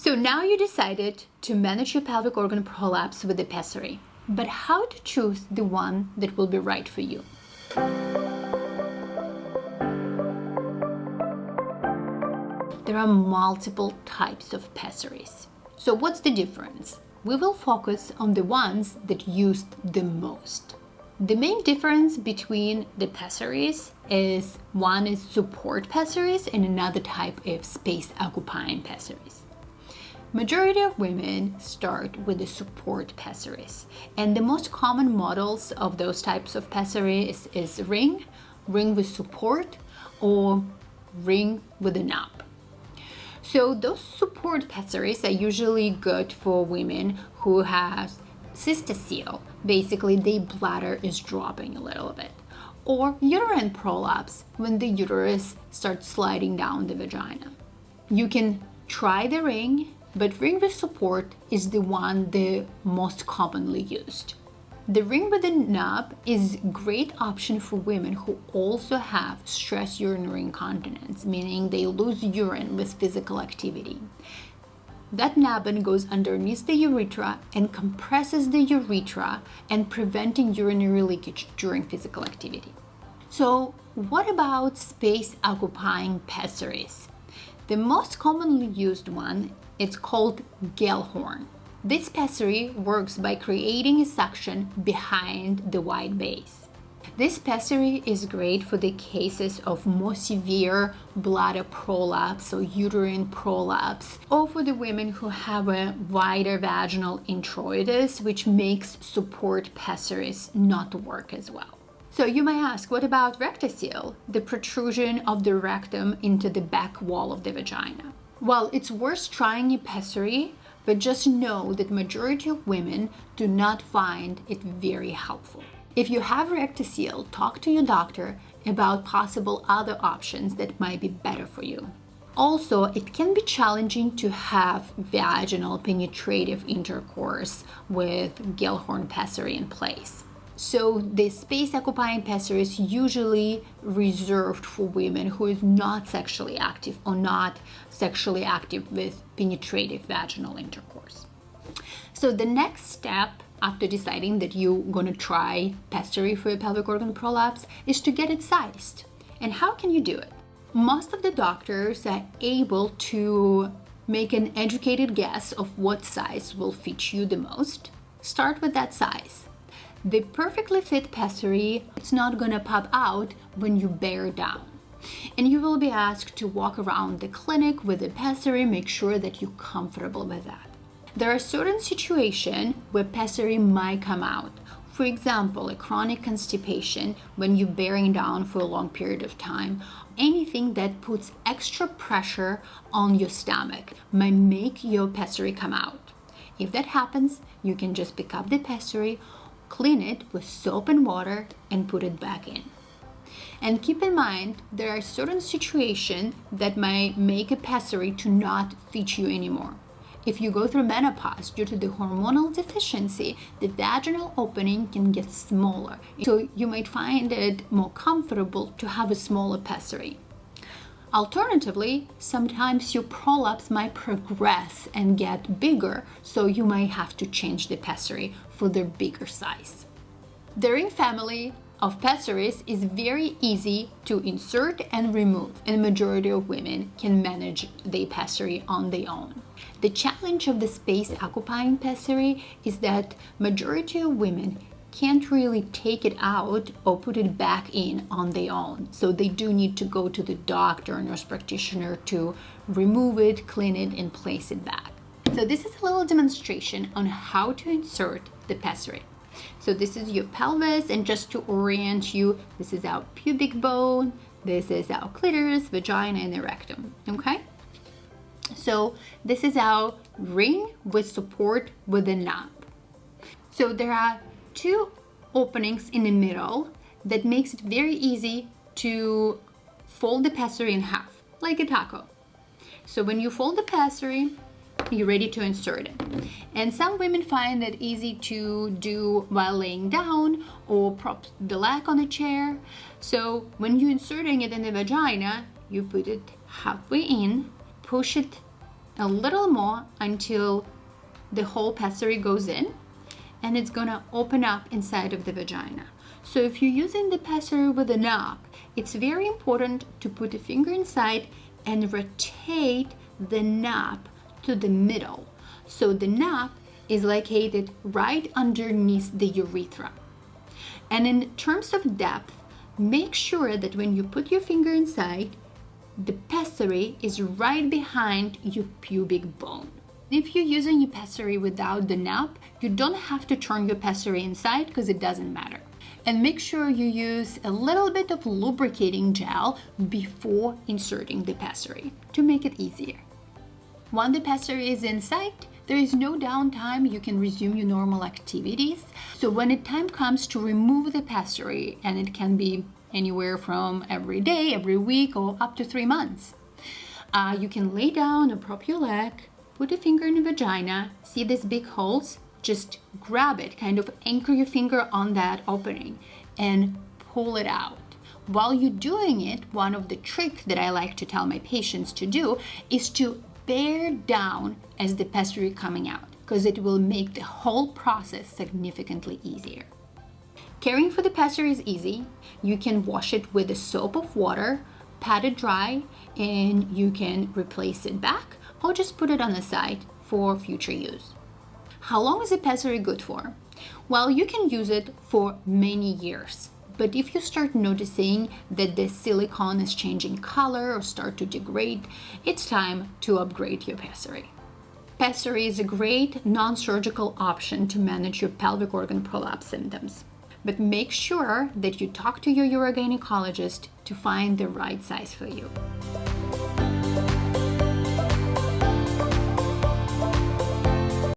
So now you decided to manage your pelvic organ prolapse with the pessary, but how to choose the one that will be right for you? There are multiple types of pessaries. So what's the difference? We will focus on the ones that used the most. The main difference between the pessaries is one is support pessaries and another type is space occupying pessaries. Majority of women start with the support pessaries, and the most common models of those types of pessaries is ring with support, or ring with a knob. So those support pessaries are usually good for women who have cystocele, basically their bladder is dropping a little bit, or uterine prolapse when the uterus starts sliding down the vagina. You can try the ring, but ring with support is the one the most commonly used. The ring with a knob is a great option for women who also have stress urinary incontinence, meaning they lose urine with physical activity. That knob goes underneath the urethra and compresses the urethra and preventing urinary leakage during physical activity. So what about space occupying pessaries? The most commonly used one is called gelhorn. This pessary works by creating a suction behind the wide base. This pessary is great for the cases of more severe bladder prolapse or uterine prolapse, or for the women who have a wider vaginal introitus, which makes support pessaries not work as well. So you might ask, what about rectocele, the protrusion of the rectum into the back wall of the vagina? Well, it's worth trying a pessary, but just know that majority of women do not find it very helpful. If you have rectocele, talk to your doctor about possible other options that might be better for you. Also, it can be challenging to have vaginal penetrative intercourse with gelhorn pessary in place. So the space occupying pessary is usually reserved for women who is not sexually active or not sexually active with penetrative vaginal intercourse. So the next step after deciding that you're going to try pessary for a pelvic organ prolapse is to get it sized. And how can you do it? Most of the doctors are able to make an educated guess of what size will fit you the most. Start with that size. The perfectly fit pessary, it's not gonna pop out when you bear down. And you will be asked to walk around the clinic with the pessary, make sure that you're comfortable with that. There are certain situations where pessary might come out. For example, a chronic constipation when you're bearing down for a long period of time. Anything that puts extra pressure on your stomach might make your pessary come out. If that happens, you can just pick up the pessary, clean it with soap and water, and put it back in. And keep in mind, there are certain situations that might make a pessary to not fit you anymore. If you go through menopause due to the hormonal deficiency, the vaginal opening can get smaller. So you might find it more comfortable to have a smaller pessary. Alternatively, sometimes your prolapse might progress and get bigger, so you might have to change the pessary for the bigger size. The ring family of pessaries is very easy to insert and remove, and the majority of women can manage the pessary on their own. The challenge of the space occupying pessary is that majority of women can't really take it out or put it back in on their own. So they do need to go to the doctor or nurse practitioner to remove it, clean it, and place it back. So this is a little demonstration on how to insert the pessary. So this is your pelvis, and just to orient you, this is our pubic bone, this is our clitoris, vagina, and the rectum, okay? So this is our ring with support with a knob. So there are two openings in the middle that makes it very easy to fold the pessary in half, like a taco. So when you fold the pessary, you're ready to insert it. And some women find that easy to do while laying down or prop the leg on a chair. So when you're inserting it in the vagina, you put it halfway in, push it a little more until the whole pessary goes in, and it's gonna open up inside of the vagina. So if you're using the pessary with a knob, it's very important to put a finger inside and rotate the knob to the middle. So the knob is located right underneath the urethra. And in terms of depth, make sure that when you put your finger inside, the pessary is right behind your pubic bone. If you're using your pessary without the knob, you don't have to turn your pessary inside because it doesn't matter. And make sure you use a little bit of lubricating gel before inserting the pessary to make it easier. Once the pessary is inside, there is no downtime. You can resume your normal activities. So when the time comes to remove the pessary, and it can be anywhere from every day, every week, or up to 3 months, you can lay down or prop your leg, put a finger in the vagina, see these big holes, just grab it, kind of anchor your finger on that opening and pull it out. While you're doing it, one of the tricks that I like to tell my patients to do is to bear down as the pessary coming out, because it will make the whole process significantly easier. Caring for the pessary is easy. You can wash it with a soap of water, pat it dry, and you can replace it back or just put it on the side for future use. How long is a pessary good for? Well, you can use it for many years. But if you start noticing that the silicone is changing color or start to degrade, it's time to upgrade your pessary. Pessary is a great non-surgical option to manage your pelvic organ prolapse symptoms. But make sure that you talk to your urogynecologist to find the right size for you.